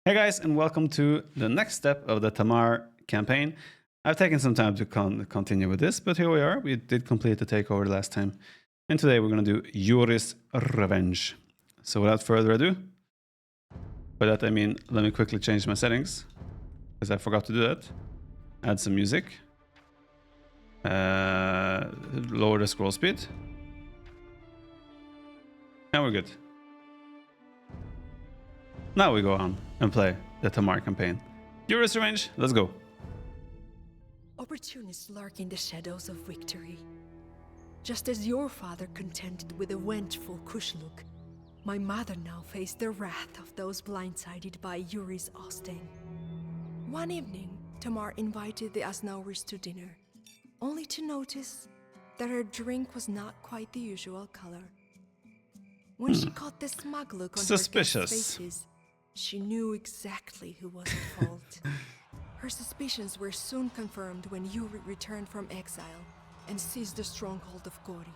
Hey guys, and welcome to the next step of the Tamar campaign. I've taken some time to continue with this, but here we are. We did complete the takeover last time. And today we're going to do Yury's Revenge. So without further ado, by that I mean, let me quickly change my settings, because I forgot to do that. Add some music. Lower the scroll speed. And we're good. Now we go on and play the Tamar campaign. Yury's Revenge, let's go. Opportunists lurk in the shadows of victory. Just as your father contended with a vengeful Kushluk, my mother now faced the wrath of those blindsided by Yury's Austin. One evening, Tamar invited the Asnauris to dinner, only to notice that her drink was not quite the usual color. When she caught the smug look on her guests' faces, she knew exactly who was at fault. Her suspicions were soon confirmed when Yury returned from exile and seized the stronghold of Gori.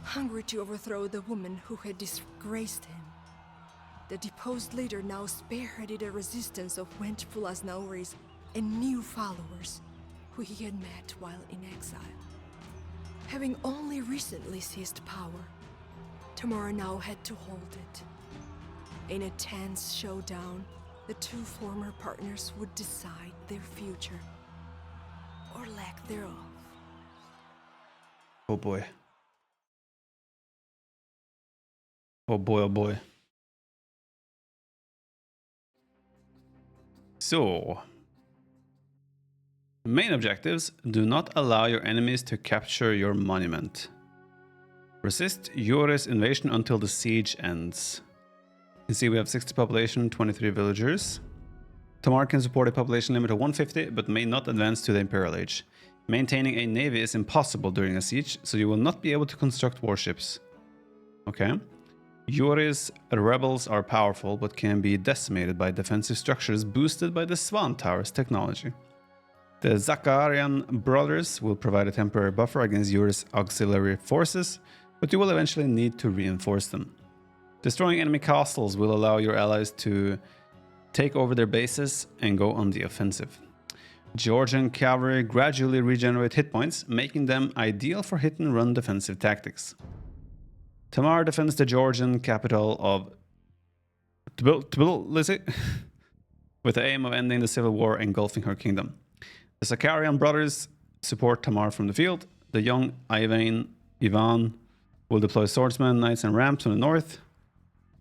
Hungry to overthrow the woman who had disgraced him, the deposed leader now spearheaded a resistance of vengeful Asnauris and new followers who he had met while in exile. Having only recently seized power, Tamar now had to hold it. In a tense showdown, the two former partners would decide their future, or lack thereof. Oh boy. Oh boy, oh boy. So, main objectives: do not allow your enemies to capture your monument. Resist Yury's invasion until the siege ends. You can see we have 60 population, 23 villagers. Tamar can support a population limit of 150, but may not advance to the Imperial Age. Maintaining a navy is impossible during a siege, so you will not be able to construct warships. Okay. Yury's rebels are powerful, but can be decimated by defensive structures boosted by the Swan Tower's technology. The Zakarian brothers will provide a temporary buffer against Yury's auxiliary forces, but you will eventually need to reinforce them. Destroying enemy castles will allow your allies to take over their bases and go on the offensive. Georgian cavalry gradually regenerate hit points, making them ideal for hit-and-run defensive tactics. Tamar defends the Georgian capital of Tbilisi with the aim of ending the civil war engulfing her kingdom. The Zakarian brothers support Tamar from the field. The young Ivan will deploy swordsmen, knights, and ramps from the north,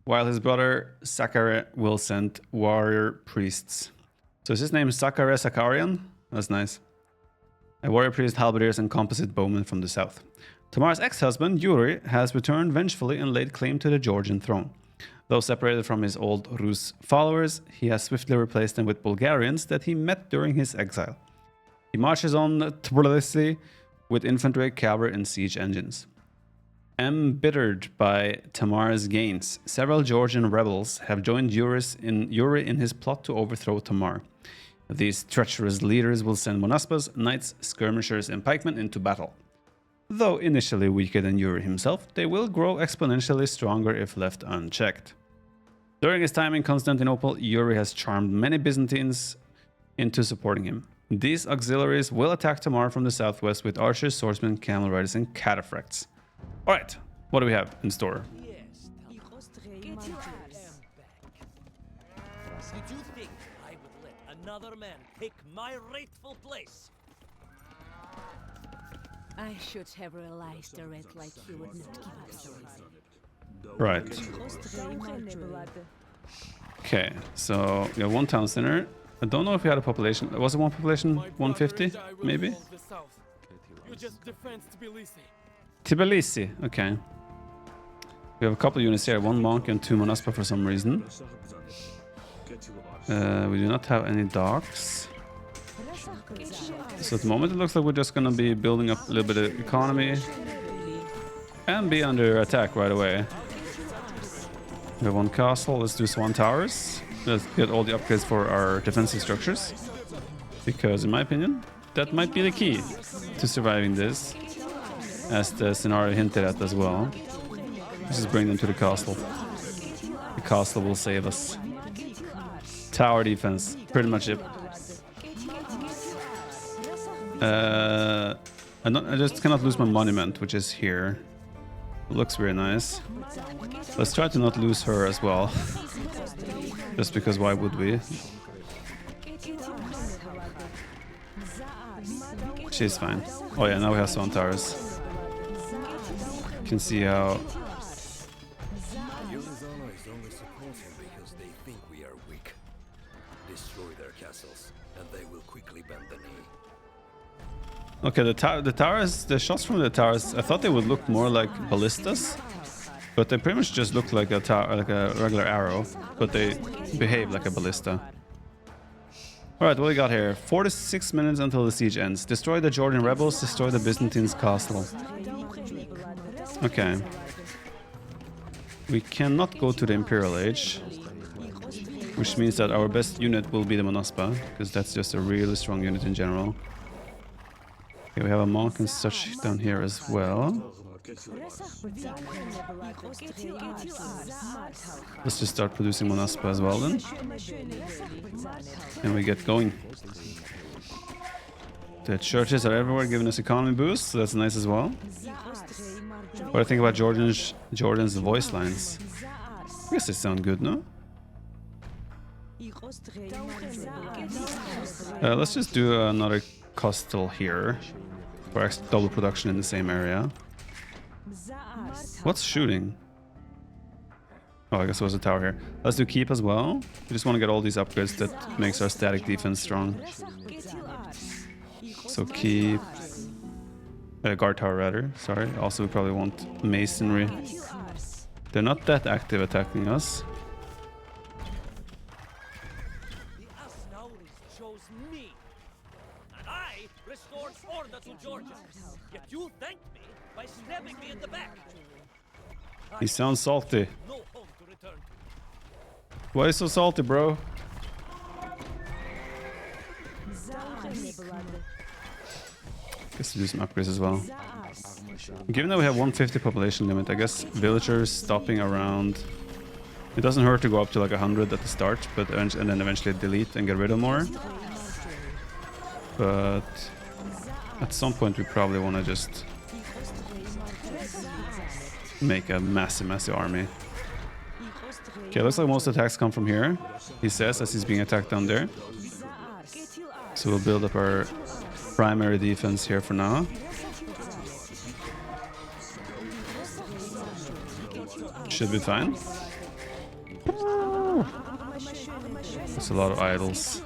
while his brother Zachary will send warrior priests. So is his name Zachary Zakarian? That's nice. A warrior priest, halberdiers, and composite bowmen from the south. Tamar's ex-husband Yury has returned vengefully and laid claim to the Georgian throne. Though separated from his old Rus followers, he has swiftly replaced them with Bulgarians that he met during his exile. He marches on Tbilisi with infantry, cavalry, and siege engines. Embittered by Tamar's gains, several Georgian rebels have joined Yury in his plot to overthrow Tamar. These treacherous leaders will send Monaspas, knights, skirmishers, and pikemen into battle. Though initially weaker than Yury himself, they will grow exponentially stronger if left unchecked. During his time in Constantinople, Yury has charmed many Byzantines into supporting him. These auxiliaries will attack Tamar from the southwest with archers, swordsmen, camel riders, and cataphracts. Alright, what do we have in store? Did you think I would let another man take my rightful place? I should have realized a rat like you would not give up so easy. Right. Okay, so we have one town center. I don't know if we had a population. Was it one population? 150, maybe? Tbilisi, okay. We have a couple units here, one monk and two monaspa for some reason. We do not have any docks. So at the moment it looks like we're just gonna be building up a little bit of economy and be under attack right away. We have one castle, let's do Swan Towers. Let's get all the upgrades for our defensive structures, because in my opinion that might be the key to surviving this, as the scenario hinted at as well. Let's just bring them to the castle. The castle will save us. Tower defense, pretty much it. I just cannot lose my monument, which is here. It looks very nice. Let's try to not lose her as well. Just because why would we? She's fine. Oh yeah, now we have Swan Towers. You can see how... Yury's honor is only supporting because they think we are weak. Destroy their castles, and they will quickly bend the knee. Okay, the towers, the shots from the towers, I thought they would look more like ballistas, but they pretty much just look like a tower, like a regular arrow, but they behave like a ballista. Alright, what we got here? 46 minutes until the siege ends. Destroy the Georgian rebels, destroy the Byzantines' castle. Okay. We cannot go to the Imperial Age, which means that our best unit will be the Monaspa, because that's just a really strong unit in general. Okay, we have a monk and such down here as well. Let's just start producing Monaspa as well then. And we get going. The churches are everywhere giving us economy boost, so that's nice as well. What do I think about Jordan's voice lines? I guess they sound good, no? Let's just do another Costal here for double production in the same area. What's shooting? Oh, I guess it was a tower here. Let's do keep as well. We just want to get all these upgrades that makes our static defense strong. So keep... guard tower rather, sorry. Also we probably want masonry. They're not that active attacking us. The Asnauris chose me, and I restored order to Georgia. Yet you thanked me by stabbing me in the back. He sounds salty. No home to return to. Why are you so salty, bro? Guess to do some upgrades as well. Given that we have 150 population limit, I guess villagers stopping around. It doesn't hurt to go up to like 100 at the start, but and then eventually delete and get rid of more. But at some point we probably want to just make a massive army. Okay, looks like most attacks come from here, he says, as he's being attacked down there. So we'll build up our primary defense here for now. Should be fine. That's a lot of idols.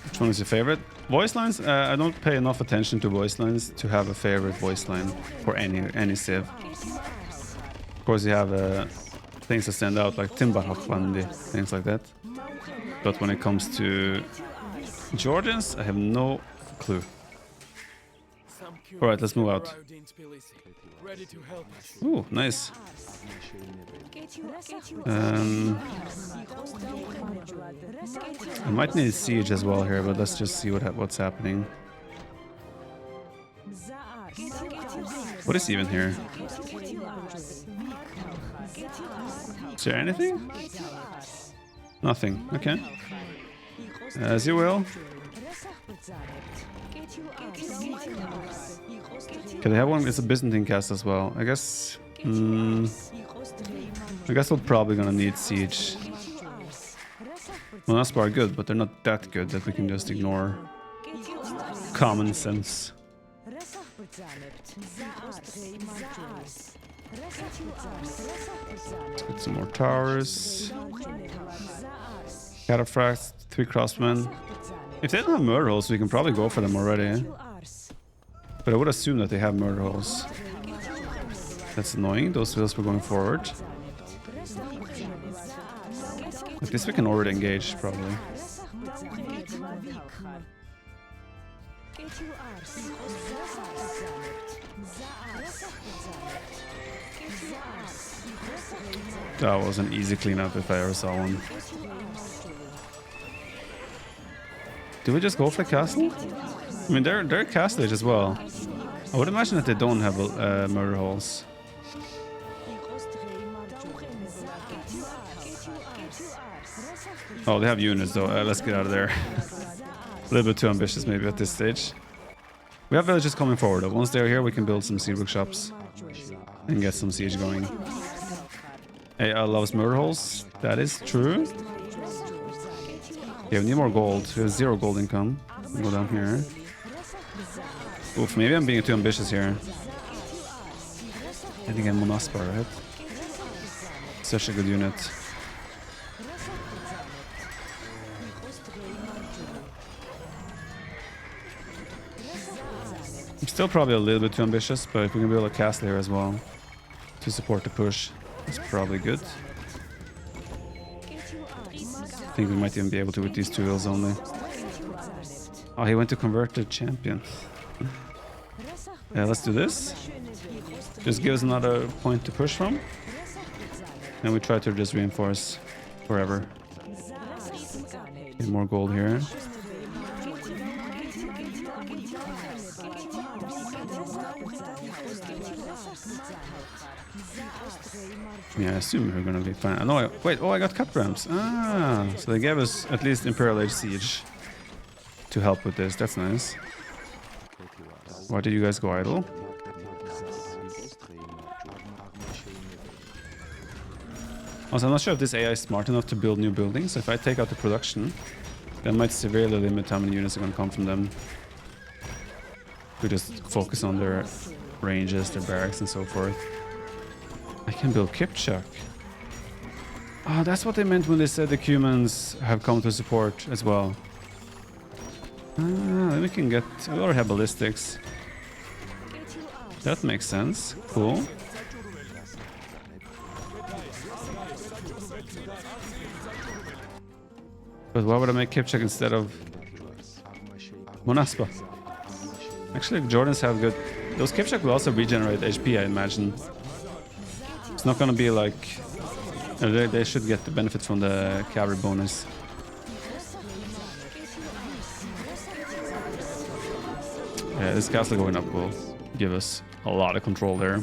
Which one is your favorite? Voice lines? I don't pay enough attention to voice lines to have a favorite voice line for any civ. Of course you have things that stand out like Timbarhachwandi, things like that. But when it comes to Georgians, I have no clue. Alright, let's move out. Ooh, nice. I might need a siege as well here, but let's just see what's happening. What is even here? Is there anything? Nothing. Okay. As you will. Okay, they have one. It's a Byzantine cast as well. I guess. I guess we're probably gonna need siege. Monaspa are good, but they're not that good that we can just ignore common sense. Let's get some more towers. Cataphracts, 3 crossmen. If they don't have murder holes, we can probably go for them already. But I would assume that they have murder holes. That's annoying. Those wheels were going forward. At least we can already engage, probably. That was an easy cleanup if I ever saw one. Do we just go for the castle? I mean, they're castle age as well. I would imagine that they don't have murder holes. Oh, they have units though. Let's get out of there. A little bit too ambitious maybe at this stage. We have villagers coming forward though. Once they're here, we can build some seed workshops and get some siege going. AI loves murder holes. That is true. Yeah, we need more gold. We have 0 gold income. We'll go down here. Oof, maybe I'm being too ambitious here. And again, Monaspa, right? Such a good unit. I'm still probably a little bit too ambitious, but if we can build a castle here as well to support the push, it's probably good. I think we might even be able to with these 2 hills only. Oh, he went to convert the champion. Yeah, let's do this. Just give us another point to push from. And we try to just reinforce forever. Get more gold here. Yeah, I assume we're gonna be fine. No, wait, oh, I got cut ramps. Ah, so they gave us at least Imperial Age Siege to help with this. That's nice. Why did you guys go idle? Also, I'm not sure if this AI is smart enough to build new buildings. If I take out the production, that might severely limit how many units are going to come from them. We just focus on their ranges, their barracks, and so forth. I can build Kipchak. Oh, that's what they meant when they said the humans have come to support as well. Ah, then we can get a lot of ballistics. That makes sense. Cool. But why would I make Kipchak instead of Monaspa? Actually, Jordans have good... Those Kipchak will also regenerate HP, I imagine. It's not gonna be like... They should get the benefit from the cavalry bonus. Yeah, this castle going up will give us a lot of control there.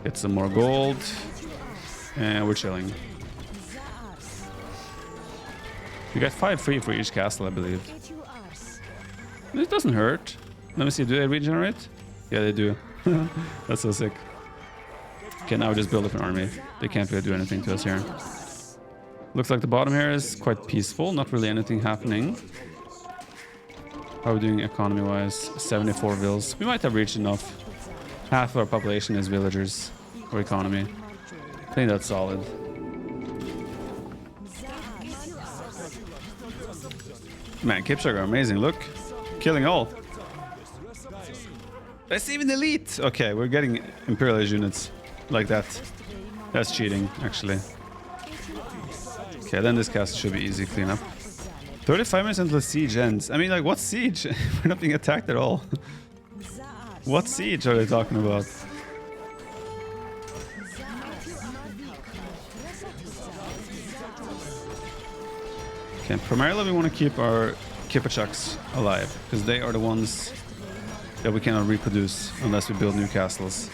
Get some more gold. And we're chilling. You get 5 free for each castle, I believe. It doesn't hurt. Let me see, do they regenerate? Yeah, they do. That's so sick. Okay, now we just build up an army. They can't really do anything to us here. Looks like the bottom here is quite peaceful. Not really anything happening. How are we doing economy-wise? 74 vills. We might have reached enough. Half of our population is villagers or economy. I think that's solid. Man, Kipchak are amazing. Look. Killing all. That's even elite. Okay, we're getting Imperial Age units like that. That's cheating, actually. Okay, then this castle should be easy to clean up. 35 minutes until the siege ends. I mean, like, what siege? We're not being attacked at all. What siege are they talking about? Okay, primarily we want to keep our Kipchaks alive, because they are the ones that we cannot reproduce unless we build new castles.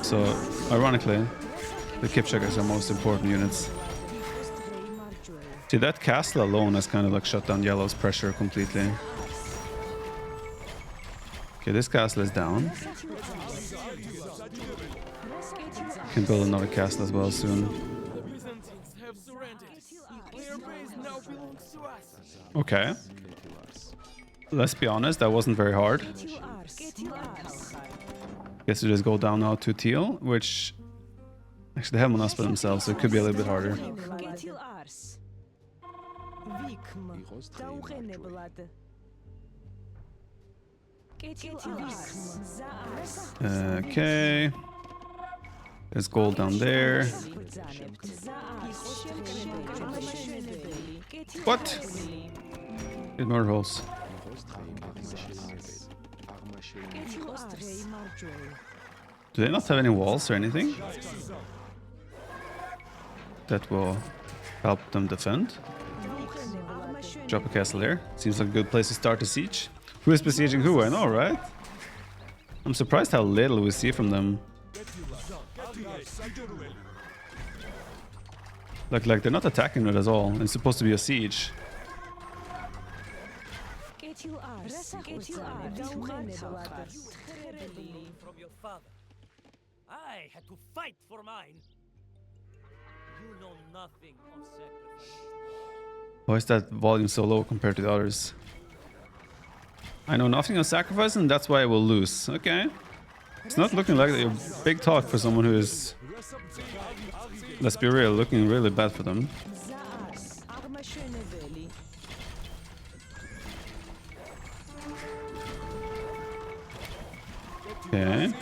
So, ironically, the Kipchak is our most important units. See, that castle alone has kind of like shut down Yellow's pressure completely. Okay, this castle is down. Can build another castle as well soon. Okay. Let's be honest, that wasn't very hard. Guess we just go down now to Teal, which actually they have Monaspa themselves, so it could be a little bit harder. Okay. There's gold down there. What? Get murder holes. Do they not have any walls or anything that will help them defend? Drop a castle there. Seems like a good place to start the siege. Who is besieging who? I know, right? I'm surprised how little we see from them. Like they're not attacking it at all. It's supposed to be a siege. From your father. I had to fight for mine. You know nothing of sacrifice. Why is that volume so low compared to the others? I know nothing of sacrifice and that's why I will lose. Okay. It's not looking like a big talk for someone who is, let's be real, looking really bad for them. Okay,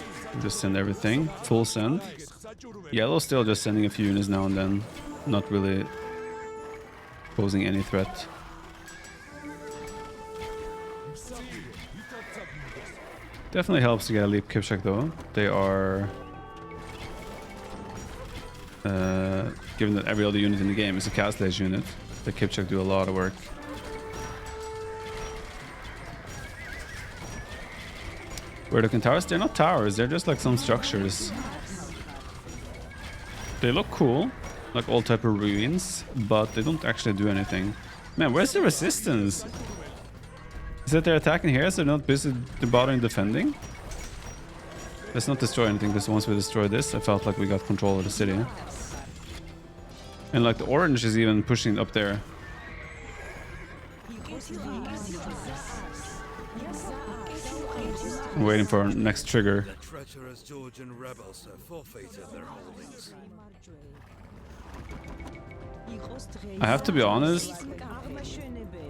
just send everything, full send. Yellow still just sending a few units now and then, not really posing any threat. Definitely helps to get a leap Kipchak though. They are, given that every other unit in the game is a cast age unit, the Kipchak do a lot of work. We're looking towers, they're not towers, they're just like some structures. They look cool, like all type of ruins, but they don't actually do anything. Man, where's the resistance? Is that they're attacking here, so they're not busy bothering defending? Let's not destroy anything, because once we destroy this, I felt like we got control of the city. And like the orange is even pushing up there. I'm waiting for our next trigger. The treacherous Georgian rebels have forfeited their holdings. I have to be honest,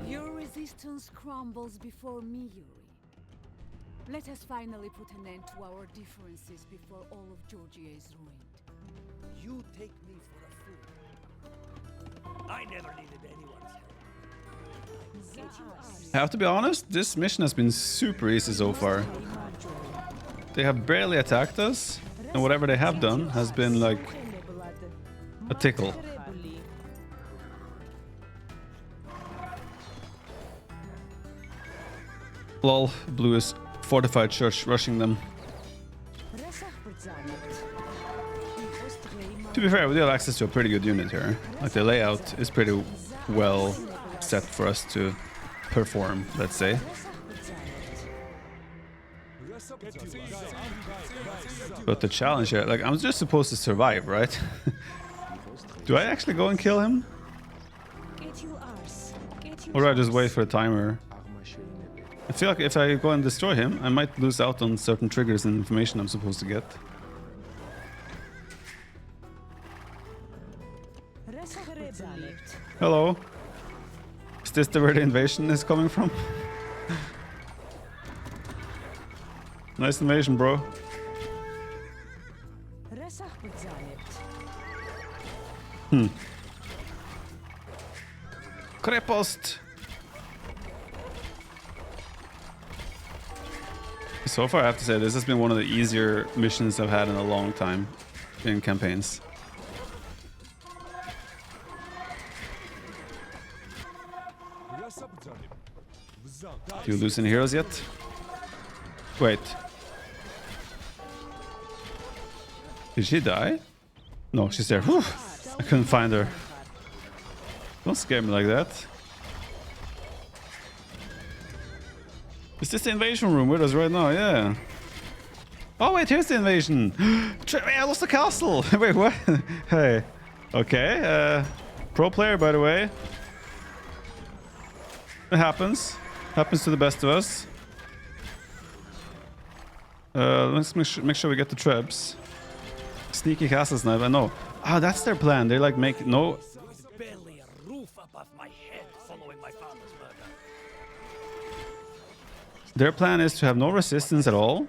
Your resistance crumbles before me, Yury. Let us finally put an end to our differences before all of Georgia is ruined. You take me for a fool. I never needed anyone's help. I have to be honest, this mission has been super easy so far. They have barely attacked us, and whatever they have done has been like a tickle. Lol, blue is fortified church rushing them. To be fair, we do have access to a pretty good unit here. Like the layout is pretty well set for us to perform, let's say. But the challenge here, like I'm just supposed to survive, right? Do I actually go and kill him? Or do I just wait for a timer? I feel like if I go and destroy him, I might lose out on certain triggers and information I'm supposed to get. Hello. Is this the where the invasion is coming from? Nice invasion, bro. Krepost. So far, I have to say, this has been one of the easier missions I've had in a long time in campaigns. Do you lose any heroes yet? Wait. Did she die? No, she's there. Whew. I couldn't find her. Don't scare me like that. Is this the invasion room with us right now? Yeah. Oh wait, here's the invasion. Wait, I lost the castle. Wait, what? Hey. Okay. Pro player, by the way. It happens. Happens to the best of us. Let's make sure we get the traps. Sneaky castle snipe. I know. Ah, that's their plan. They like make no. Barely a roof above my head following my father's murder. Their plan is to have no resistance at all.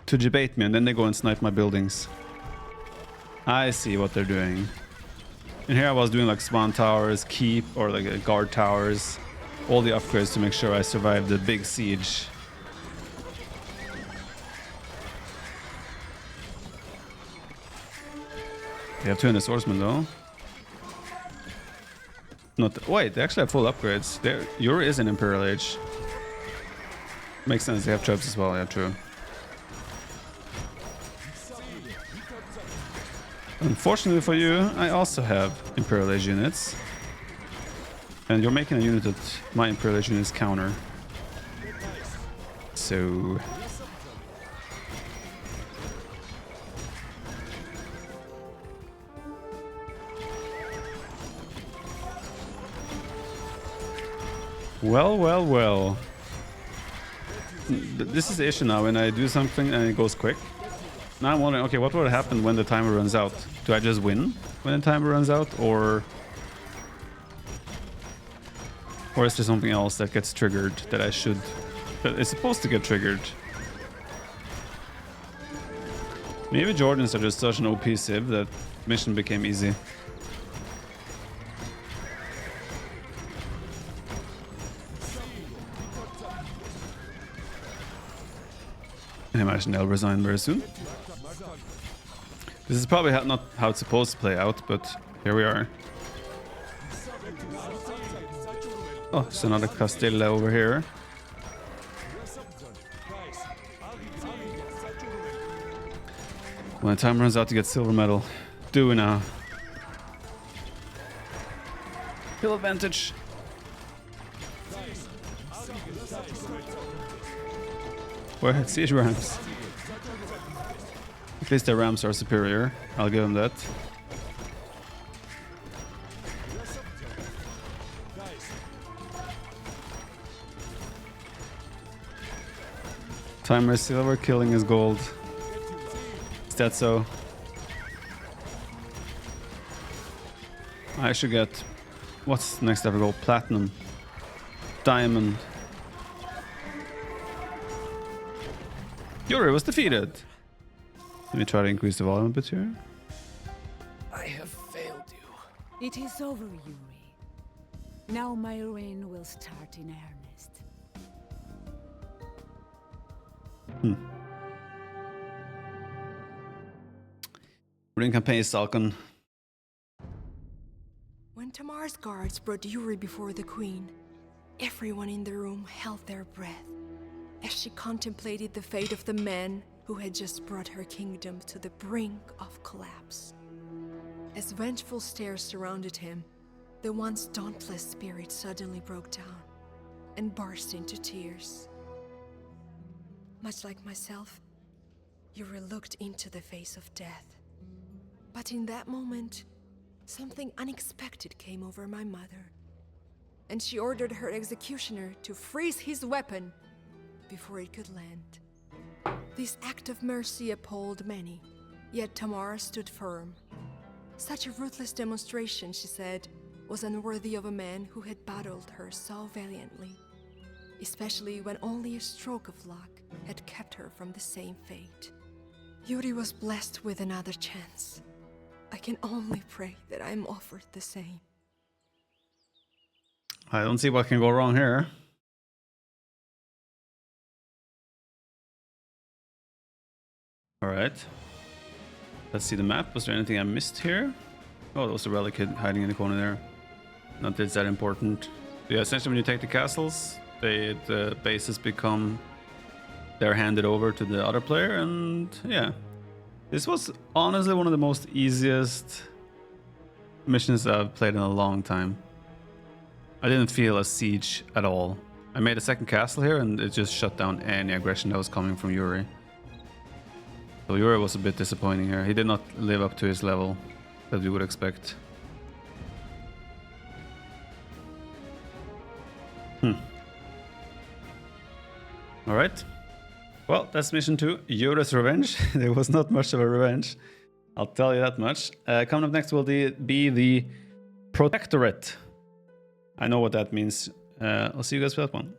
To debate me, and then they go and snipe my buildings. I see what they're doing. And here I was doing like spawn towers, keep, or like guard towers. All the upgrades to make sure I survive the big siege. They have 200 swordsmen though. not... Wait, they actually have full upgrades. Yury is an Imperial Age. Makes sense, they have troops as well, yeah, true. Unfortunately for you, I also have Imperial Age units. And you're making a unit that my Imperial Age units counter. So... Well, well, well. This is the issue now, when I do something and it goes quick. Now I'm wondering, okay, what would happen when the timer runs out? Do I just win when the timer runs out, or is there something else that gets triggered that I should... that is supposed to get triggered? Maybe Jordans are just such an OP civ that mission became easy. I imagine they'll resign very soon. This is probably not how it's supposed to play out, but here we are. Oh, there's another Castilla over here. When the time runs out to get silver medal, do we now? Hill advantage. Where siege rams? At least their rams are superior. I'll give them that. Timer is silver, killing is gold. Is that so? I should get... What's next ever goal? Platinum. Diamond. Yury was defeated. Let me try to increase the volume a bit here. I have failed you. It is over, Yury. Now my reign will start in earnest. Ring campaign is Salcon. When Tamar's guards brought Yury before the queen, everyone in the room held their breath as she contemplated the fate of the man who had just brought her kingdom to the brink of collapse. As vengeful stares surrounded him, the once dauntless spirit suddenly broke down and burst into tears. Much like myself, Yury looked into the face of death. But in that moment, something unexpected came over my mother, and she ordered her executioner to freeze his weapon before it could land. This act of mercy appalled many, yet Tamar stood firm. Such a ruthless demonstration, she said, was unworthy of a man who had battled her so valiantly, especially when only a stroke of luck had kept her from the same fate. Yury was blessed with another chance. I can only pray that I'm offered the same. I don't see what can go wrong here. Alright. Let's see the map. Was there anything I missed here? Oh, there was a relic hiding in the corner there. Not that it's that important. So yeah, essentially when you take the castles, the bases become... They're handed over to the other player, and yeah. This was honestly one of the most easiest missions I've played in a long time. I didn't feel a siege at all. I made a second castle here and it just shut down any aggression that was coming from Yury. So Yury was a bit disappointing here. He did not live up to his level that we would expect. Alright. Well, that's mission 2, Yury's Revenge. There was not much of a revenge, I'll tell you that much. Coming up next will be the Protectorate. I know what that means. I'll see you guys for that one.